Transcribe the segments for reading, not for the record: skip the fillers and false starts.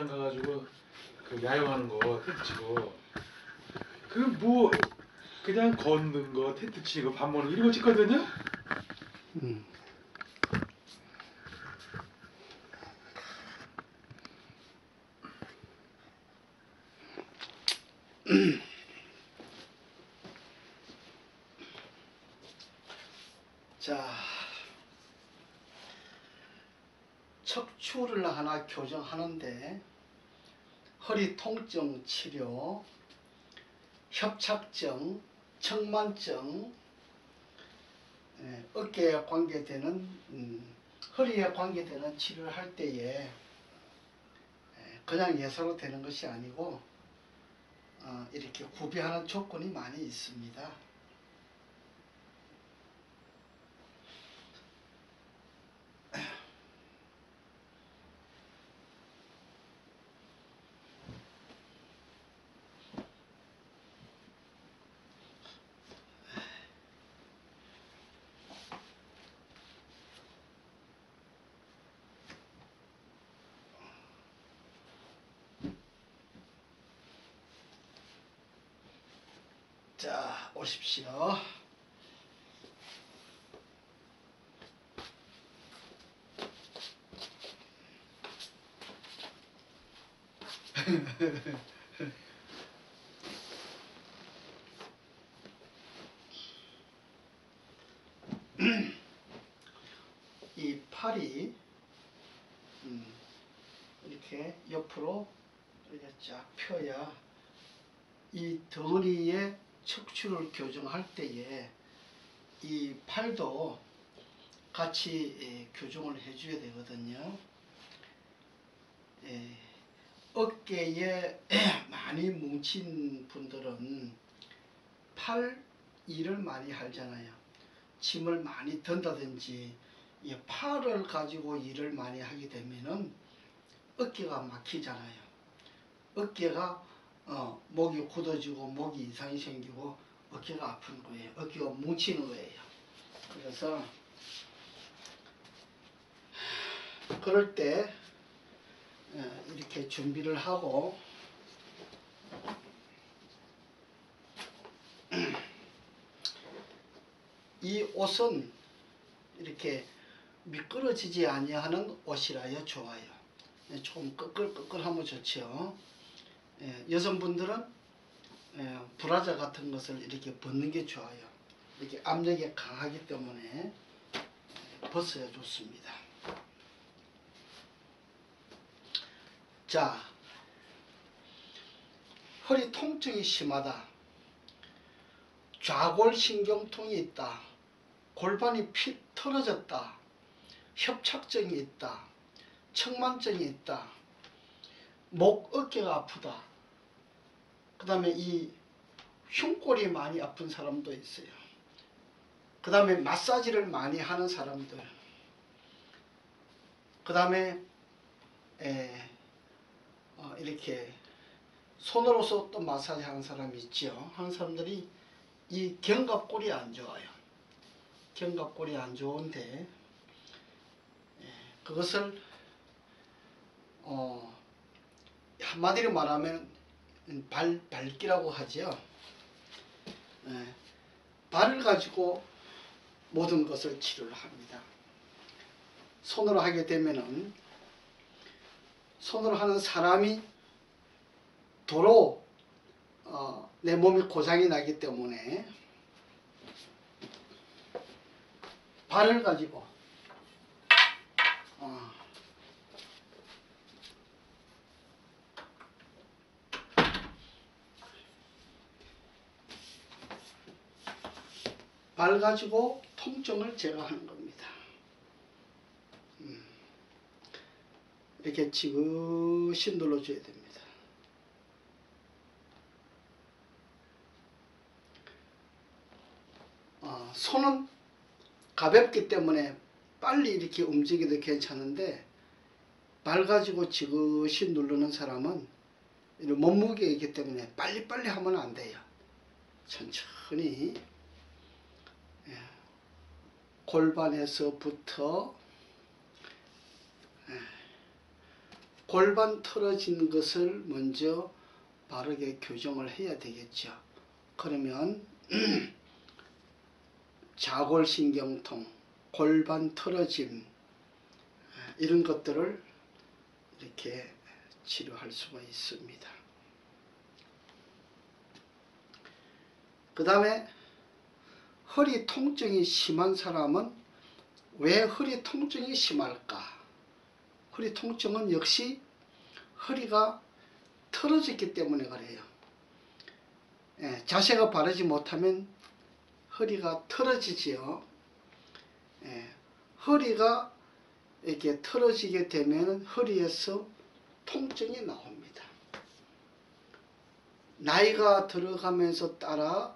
장 가가지고 그 야영하는 거 텐트 치고 그 뭐 그냥 걷는 거 텐트 치고 밥 먹는 거 이런 거 찍거든요. 자, 척추를 하나 교정하는데 허리 통증 치료, 협착증, 측만증, 어깨에 관계되는 허리에 관계되는 치료를 할 때에 그냥 예사로 되는 것이 아니고 이렇게 구비하는 조건이 많이 있습니다. 자, 오십시오. 이 팔이 이렇게 옆으로 이렇게 쫙 펴야 이 덩어리의 척추를 교정할 때에 이 팔도 같이 교정을 해줘야 되거든요. 어깨에 많이 뭉친 분들은 팔 일을 많이 하잖아요. 짐을 많이 든다든지 이 팔을 가지고 일을 많이 하게 되면은 어깨가 막히잖아요. 어깨가 목이 굳어지고 목이 이상이 생기고 어깨가 아픈 거예요. 어깨가 뭉치는 거예요. 그래서 그럴 때 이렇게 준비를 하고 이 옷은 이렇게 미끄러지지 아니하는 옷이라야 좋아요. 조금 끄끌끄끌하면 좋죠. 여성분들은 브라자 같은 것을 이렇게 벗는 게 좋아요. 이렇게 압력이 강하기 때문에 벗어야 좋습니다. 자, 허리 통증이 심하다. 좌골신경통이 있다. 골반이 피 털어졌다. 협착증이 있다. 측만증이 있다. 목, 어깨가 아프다. 그 다음에 이 흉골이 많이 아픈 사람도 있어요. 그 다음에 마사지를 많이 하는 사람들. 그 다음에 이렇게 손으로서 또 마사지 하는 사람이 있죠. 하는 사람들이 이 견갑골이 안 좋아요. 견갑골이 안 좋은데 그것을 한마디로 말하면 발기라고 하죠. 발을 가지고 모든 것을 치료를 합니다. 손으로 하게 되면은 손으로 하는 사람이 도로 내 몸이 고장이 나기 때문에 발을 가지고 발 가지고 통증을 제거하는 겁니다. 이렇게 지그시 눌러줘야 됩니다. 손은 가볍기 때문에 빨리 이렇게 움직여도 괜찮은데 발 가지고 지그시 누르는 사람은 몸무게가 있기 때문에 빨리빨리 하면 안 돼요. 천천히 골반에서부터 골반 틀어진 것을 먼저 바르게 교정을 해야 되겠죠. 그러면 자골신경통, 골반 틀어짐 이런 것들을 이렇게 치료할 수가 있습니다. 그 다음에 허리 통증이 심한 사람은 왜 허리 통증이 심할까? 허리 통증은 역시 허리가 틀어졌기 때문에 그래요. 자세가 바르지 못하면 허리가 틀어지지요. 허리가 이렇게 틀어지게 되면 허리에서 통증이 나옵니다. 나이가 들어가면서 따라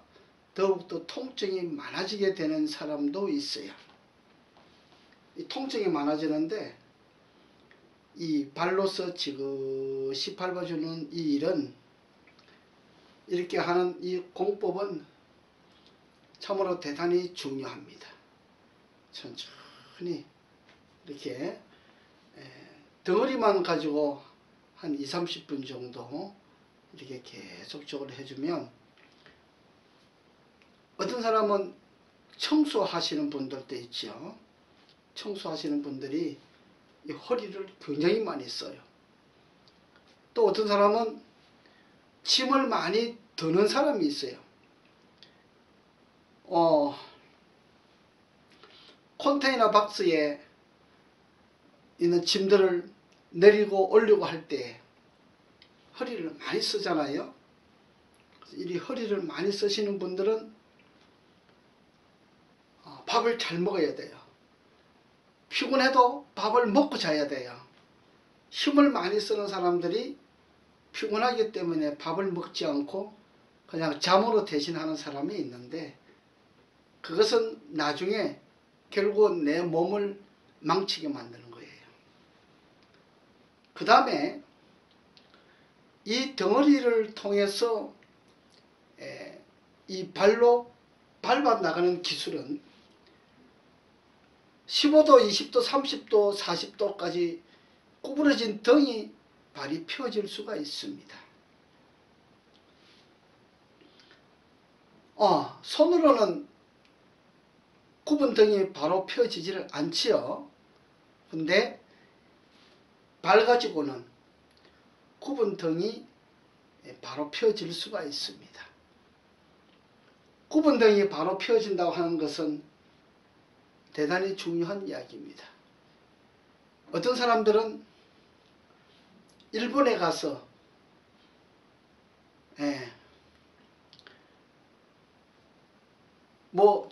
더욱더 통증이 많아지게 되는 사람도 있어요. 이 통증이 많아지는데 이 발로서 지그시 밟아주는 이 일은 이렇게 하는 이 공법은 참으로 대단히 중요합니다. 천천히 이렇게 덩어리만 가지고 한 20-30분 정도 이렇게 계속적으로 해주면 어떤 사람은 청소하시는 분들도 있죠. 청소하시는 분들이 이 허리를 굉장히 많이 써요. 또 어떤 사람은 짐을 많이 드는 사람이 있어요. 컨테이너 박스에 있는 짐들을 내리고 올리고 할 때 허리를 많이 쓰잖아요. 이 허리를 많이 쓰시는 분들은 밥을 잘 먹어야 돼요. 피곤해도 밥을 먹고 자야 돼요. 힘을 많이 쓰는 사람들이 피곤하기 때문에 밥을 먹지 않고 그냥 잠으로 대신하는 사람이 있는데 그것은 나중에 결국 내 몸을 망치게 만드는 거예요. 그 다음에 이 덩어리를 통해서 이 발로 밟아 나가는 기술은 15도, 20도, 30도, 40도까지 구부러진 등이 발이 펴질 수가 있습니다. 손으로는 굽은 등이 바로 펴지지를 않지요. 근데 발 가지고는 굽은 등이 바로 펴질 수가 있습니다. 굽은 등이 바로 펴진다고 하는 것은 대단히 중요한 이야기입니다. 어떤 사람들은 일본에 가서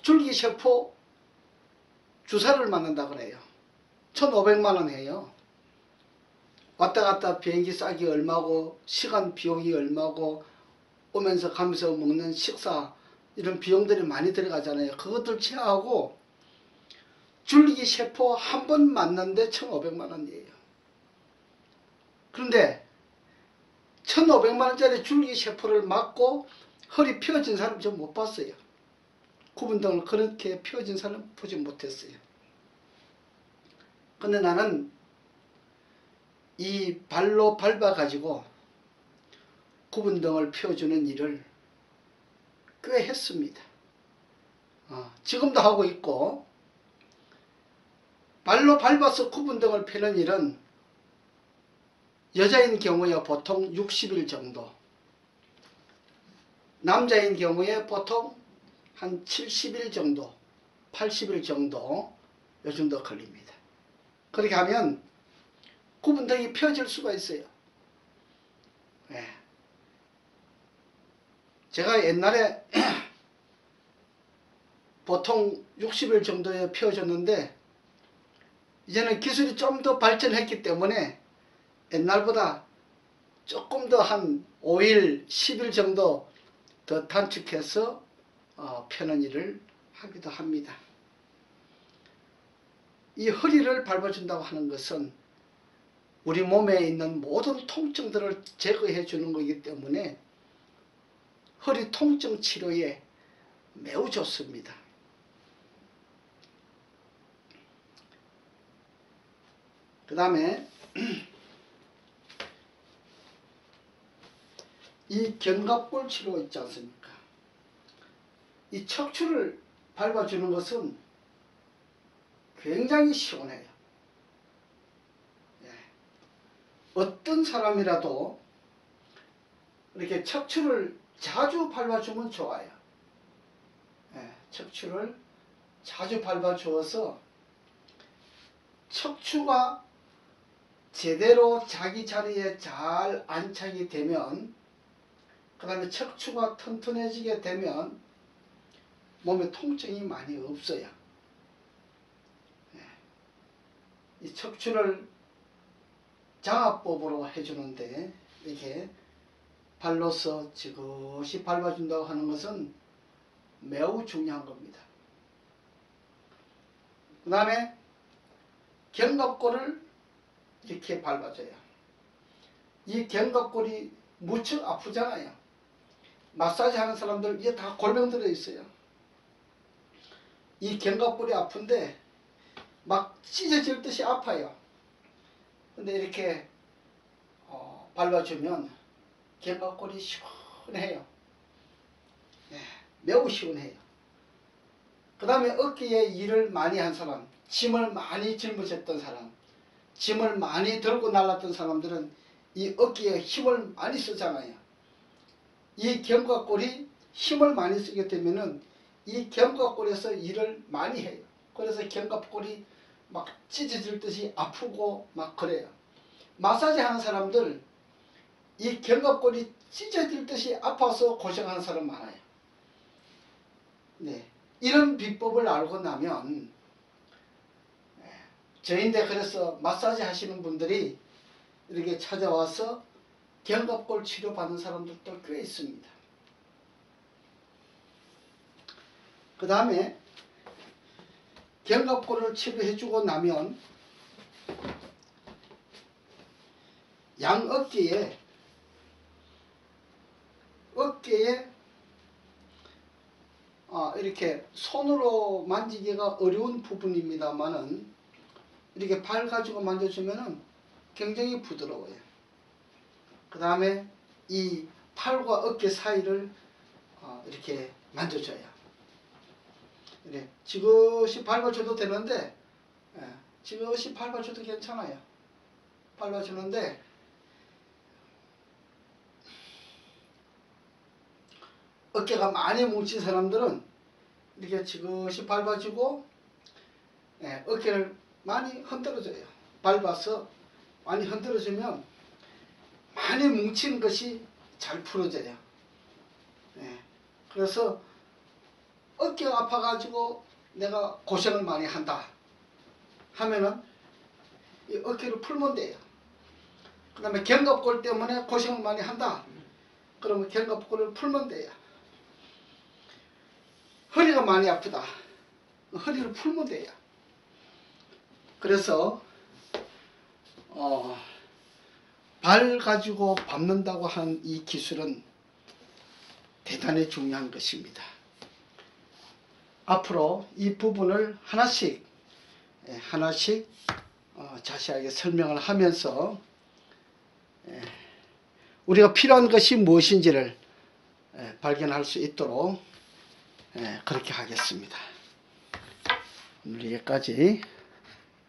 줄기세포 주사를 맞는다 그래요. 1,500만원 해요. 왔다 갔다 비행기 싸기 얼마고 시간 비용이 얼마고 오면서 가면서 먹는 식사 이런 비용들이 많이 들어가잖아요. 그것들 제하고 줄기세포 한 번 맞는데 1,500만원이에요. 그런데 1,500만원짜리 줄기세포를 맞고 허리 펴진 사람 전 못 봤어요. 굽은 등을 그렇게 펴진 사람 보지 못했어요. 근데 나는 이 발로 밟아 가지고 굽은 등을 펴주는 일을 꽤 했습니다. 지금도 하고 있고, 발로 밟아서 굽은 등을 펴는 일은 여자인 경우에 보통 60일 정도, 남자인 경우에 보통 한 70일 정도, 80일 정도 요 정도 걸립니다. 그렇게 하면 굽은 등이 펴질 수가 있어요. 제가 옛날에 보통 60일 정도에 펴졌는데 이제는 기술이 좀 더 발전했기 때문에 옛날보다 조금 더 한 5일, 10일 정도 더 단축해서 펴는 일을 하기도 합니다. 이 허리를 밟아준다고 하는 것은 우리 몸에 있는 모든 통증들을 제거해 주는 것이기 때문에 허리 통증 치료에 매우 좋습니다. 그 다음에 이 견갑골 치료 있지 않습니까? 이 척추를 밟아주는 것은 굉장히 시원해요. 예. 어떤 사람이라도 이렇게 척추를 자주 밟아주면 좋아요. 예. 척추를 자주 밟아주어서 척추가 제대로 자기 자리에 잘 안착이 되면, 그 다음에 척추가 튼튼해지게 되면 몸에 통증이 많이 없어요. 이 척추를 장압법으로 해주는데 이렇게 발로서 지그시 밟아준다고 하는 것은 매우 중요한 겁니다. 그 다음에 견갑골을 이렇게 밟아줘요. 이 견갑골이 무척 아프잖아요. 마사지 하는 사람들 이게 다 골병 들어 있어요. 이 견갑골이 아픈데 막 찢어질 듯이 아파요. 근데 이렇게 밟아주면 견갑골이 시원해요. 네, 매우 시원해요. 그 다음에 어깨에 일을 많이 한 사람, 짐을 많이 짊어졌던 사람, 짐을 많이 들고 날랐던 사람들은 이 어깨에 힘을 많이 쓰잖아요. 이 견갑골이 힘을 많이 쓰게 되면은 이 견갑골에서 일을 많이 해요. 그래서 견갑골이 막 찢어질 듯이 아프고 막 그래요. 마사지 하는 사람들 이 견갑골이 찢어질 듯이 아파서 고생하는 사람 많아요. 네, 이런 비법을 알고 나면 저인데 그래서 마사지 하시는 분들이 이렇게 찾아와서 견갑골 치료 받는 사람들도 꽤 있습니다. 그 다음에 견갑골을 치료해주고 나면 양어깨에 이렇게 손으로 만지기가 어려운 부분입니다만은 이렇게 발 가지고 만져주면은 굉장히 부드러워요. 그 다음에 이 팔과 어깨 사이를 이렇게 만져줘요. 이렇게 지그시 밟아줘도 되는데, 지그시 밟아줘도 괜찮아요. 밟아주는데 어깨가 많이 뭉친 사람들은 이렇게 지그시 밟아주고 어깨를 많이 흔들어줘요. 밟아서 많이 흔들어주면 많이 뭉친 것이 잘 풀어져요. 그래서 어깨가 아파가지고 내가 고생을 많이 한다 하면은 이 어깨를 풀면 돼요. 그 다음에 견갑골 때문에 고생을 많이 한다 그러면 견갑골을 풀면 돼요. 허리가 많이 아프다 허리를 풀면 돼요. 그래서 발 가지고 밟는다고 하는 이 기술은 대단히 중요한 것입니다. 앞으로 이 부분을 하나씩 자세하게 설명을 하면서 우리가 필요한 것이 무엇인지를 발견할 수 있도록 그렇게 하겠습니다. 오늘 여기까지